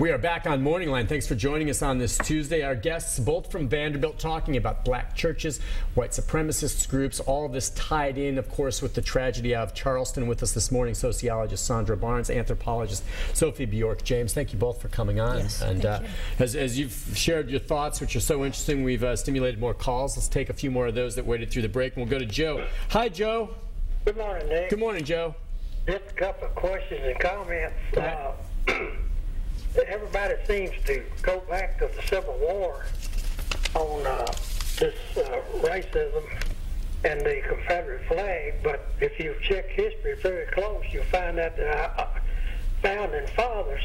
We are back on Morning Line. Thanks for joining us on this Tuesday. Our guests, both from Vanderbilt, talking about black churches, white supremacist groups, all of this tied in, of course, with the tragedy of Charleston. With us this morning, sociologist Sandra Barnes, anthropologist Sophie Bjork. James, thank you both for coming on. Yes, and thank you. As you've shared your thoughts, which are so interesting, we've stimulated more calls. Let's take a few more of those that waited through the break, and we'll go to Joe. Hi, Joe. Good morning, Nick. Good morning, Joe. Just a couple of questions and comments. Everybody seems to go back to the Civil War on this racism and the Confederate flag, but if you check history very close, you'll find out that our founding fathers,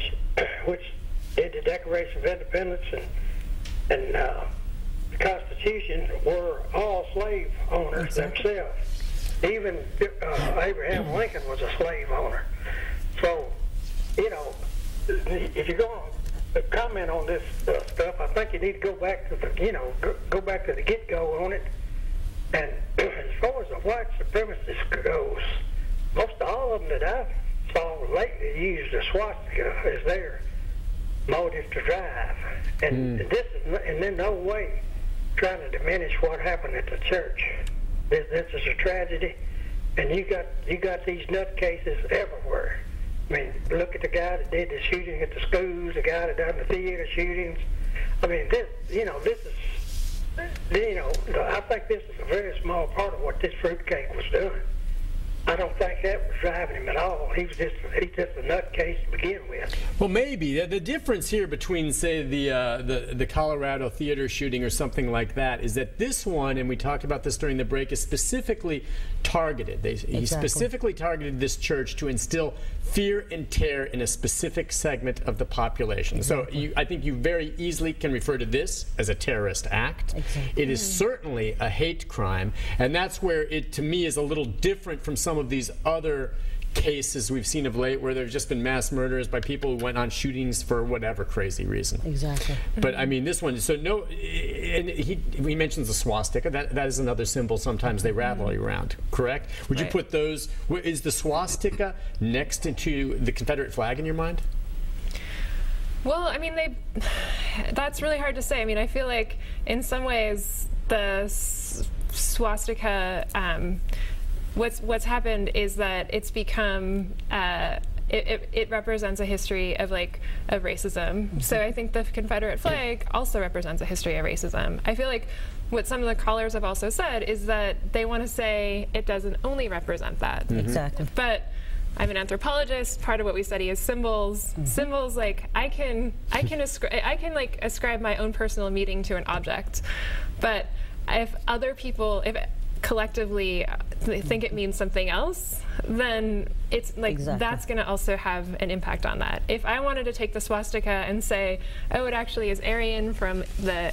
which did the Declaration of Independence and the Constitution, were all slave owners themselves. Even Abraham Lincoln was a slave owner. So, you know, if you're going to comment on this stuff, I think you need to go back to the, go back to the get-go on it. And as far as the white supremacists goes, most all of them that I've saw lately use the swastika as their motive to drive. And this is in no way trying to diminish what happened at the church. This is a tragedy, and you got these nutcases everywhere. I mean, look at the guy that did the shooting at the schools, the guy that done the theater shootings. I mean, this is, I think this is a very small part of what this fruitcake was doing. I don't think that was driving him at all. He's just a nutcase to begin with. Well, maybe the difference here between, say, the Colorado theater shooting or something like that is that this one, and we talked about this during the break, is specifically targeted. He specifically targeted this church to instill fear and terror in a specific segment of the population. So I think you very easily can refer to this as a terrorist act. It is certainly a hate crime, and that's where it, to me, is a little different from some of these other cases we've seen of late where there's just been mass murders by people who went on shootings for whatever crazy reason. But I mean, this one, so no, and he mentions the swastika. That is another symbol sometimes they rattle around, correct? Would you put those, is the swastika next to the Confederate flag in your mind? Well, I mean, that's really hard to say. I mean, I feel like in some ways the swastika, what's happened is that it's become it represents a history of racism. So I think the Confederate flag also represents a history of racism. I feel like what some of the callers have also said is that they want to say it doesn't only represent that. But I'm an anthropologist. Part of what we study is symbols. Symbols, like I can ascribe my own personal meaning to an object, but if other people, collectively think it means something else, then it's like that's going to also have an impact on that. If I wanted to take the swastika and say, oh, it actually is Aryan from the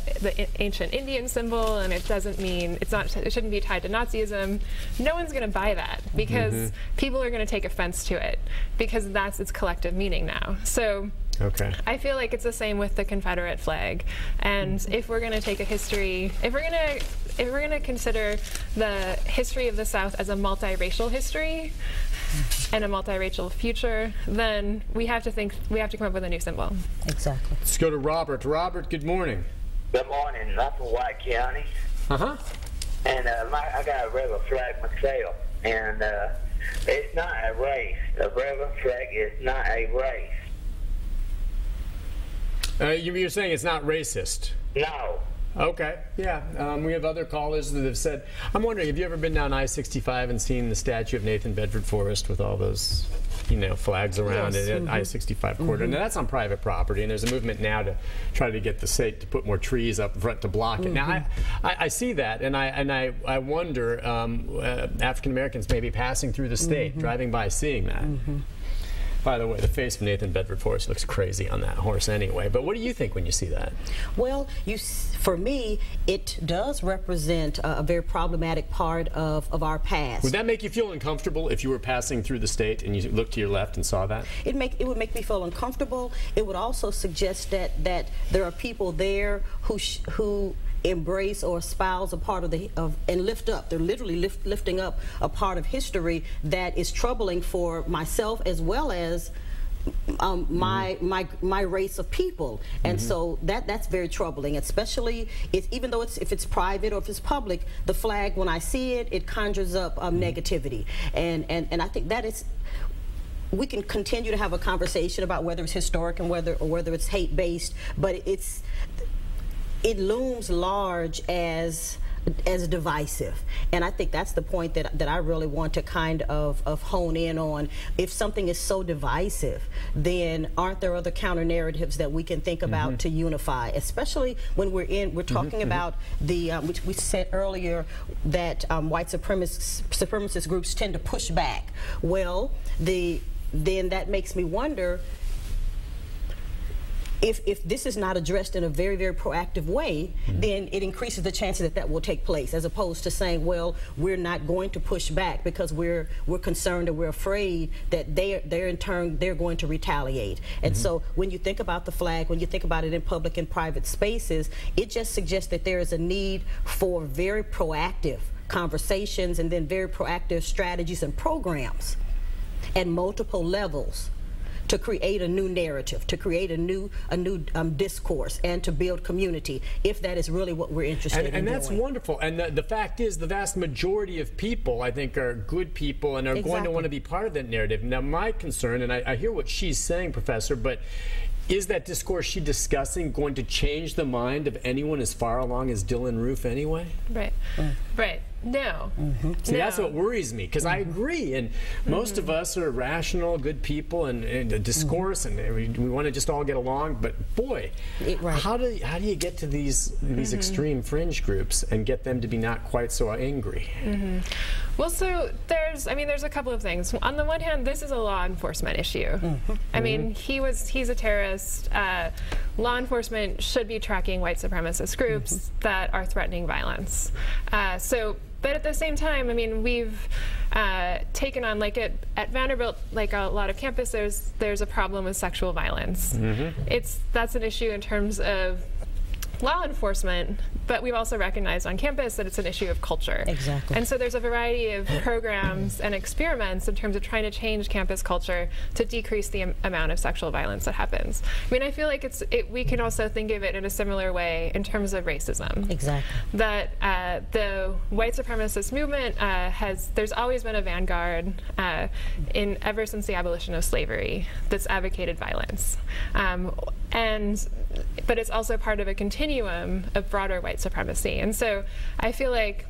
ancient Indian symbol, and it doesn't mean it shouldn't be tied to Nazism, no one's going to buy that because people are going to take offense to it because that's its collective meaning now. So I feel like it's the same with the Confederate flag. And if we're going to take a history, if we're going to consider the history of the South as a multiracial history and a multiracial future, then we have to come up with a new symbol. Let's go to Robert. Robert, good morning. Good morning. I'm from White County. And I got a rebel flag myself, and it's not a race. A rebel flag is not a race. You're saying it's not racist? No. Okay, yeah. We have other callers that have said, I'm wondering, have you ever been down I-65 and seen the statue of Nathan Bedford Forrest with all those, flags around it at I-65 corridor? Now, that's on private property, and there's a movement now to try to get the state to put more trees up front to block it. Now, I see that, and I wonder, African Americans may be passing through the state, driving by, seeing that. By the way, the face of Nathan Bedford Forrest looks crazy on that horse anyway. But what do you think when you see that? Well, for me, it does represent a very problematic part of our past. Would that make you feel uncomfortable if you were passing through the state and you looked to your left and saw that? It would make me feel uncomfortable. It would also suggest that there are people there who embrace or espouse a part of and lift up. They're literally lifting up a part of history that is troubling for myself as well as my race of people, and so that's very troubling. Especially even though if it's private or if it's public, the flag, when I see it, it conjures up negativity, and I think that is. We can continue to have a conversation about whether it's historic and whether it's hate-based, but it looms large as divisive, and I think that's the point that I really want to kind of hone in on. If something is so divisive, then aren't there other counter narratives that we can think about to unify, especially when we're talking about the which we said earlier that white supremacist groups tend to push back. Well, then that makes me wonder if this is not addressed in a very, very proactive way, then it increases the chances that will take place, as opposed to saying, well, we're not going to push back because we're concerned or we're afraid that they're in turn they're going to retaliate. And so when you think about the flag, when you think about it in public and private spaces, it just suggests that there is a need for very proactive conversations and then very proactive strategies and programs at multiple levels to create a new narrative, to create a new discourse, and to build community, if that is really what we're interested in. And that's wonderful. And the fact is, the vast majority of people, I think, are good people and are going to want to be part of that narrative. Now, my concern, and I hear what she's saying, Professor, but is that discourse she's discussing going to change the mind of anyone as far along as Dylan Roof anyway? Right. Right. No. See, that's what worries me, because I agree, and most of us are rational, good people, and a discourse, and we want to just all get along. But boy, how do you get to these extreme fringe groups and get them to be not quite so angry? Well, so there's a couple of things. On the one hand, this is a law enforcement issue. I mean, he's a terrorist. Law enforcement should be tracking white supremacist groups that are threatening violence. But at the same time, I mean, we've taken on, like at Vanderbilt, like a lot of campuses, there's a problem with sexual violence. That's an issue in terms of law enforcement, but we've also recognized on campus that it's an issue of culture. Exactly. And so there's a variety of programs and experiments in terms of trying to change campus culture to decrease the amount of sexual violence that happens. I mean, I feel like we can also think of it in a similar way in terms of racism. Exactly. That the white supremacist movement there's always been a vanguard ever since the abolition of slavery that's advocated violence. But it's also part of a continuum of broader white supremacy. And so I feel like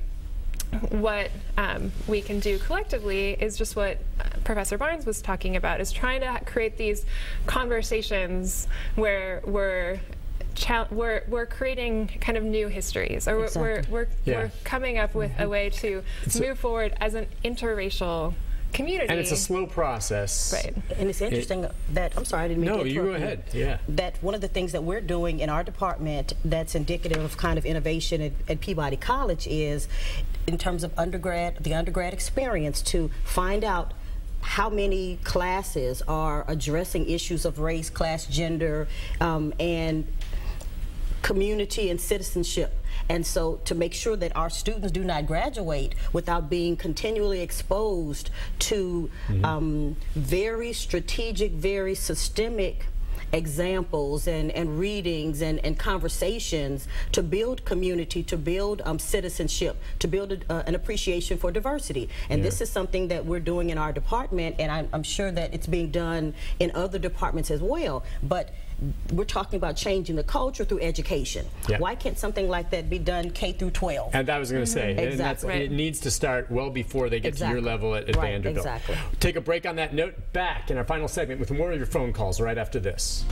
what we can do collectively is just what Professor Barnes was talking about, is trying to create these conversations where we're creating kind of new histories, or we're coming up with a way to move forward as an interracial community. And it's a slow process. Right. And it's interesting that, I'm sorry, I didn't mean to interrupt. No, you go ahead. Yeah. That one of the things that we're doing in our department that's indicative of kind of innovation at Peabody College is, in terms of the undergrad experience, to find out how many classes are addressing issues of race, class, gender, and community and citizenship. And so to make sure that our students do not graduate without being continually exposed to very strategic, very systemic examples and readings and conversations to build community, to build citizenship, to build an appreciation for diversity. And this is something that we're doing in our department, and I'm sure that it's being done in other departments as well. But we're talking about changing the culture through education. Why can't something like that be done K through 12? And I was going to say, exactly. It needs to start well before they get to your level at Vanderbilt. Exactly. Take a break on that note. Back in our final segment with more of your phone calls right after this.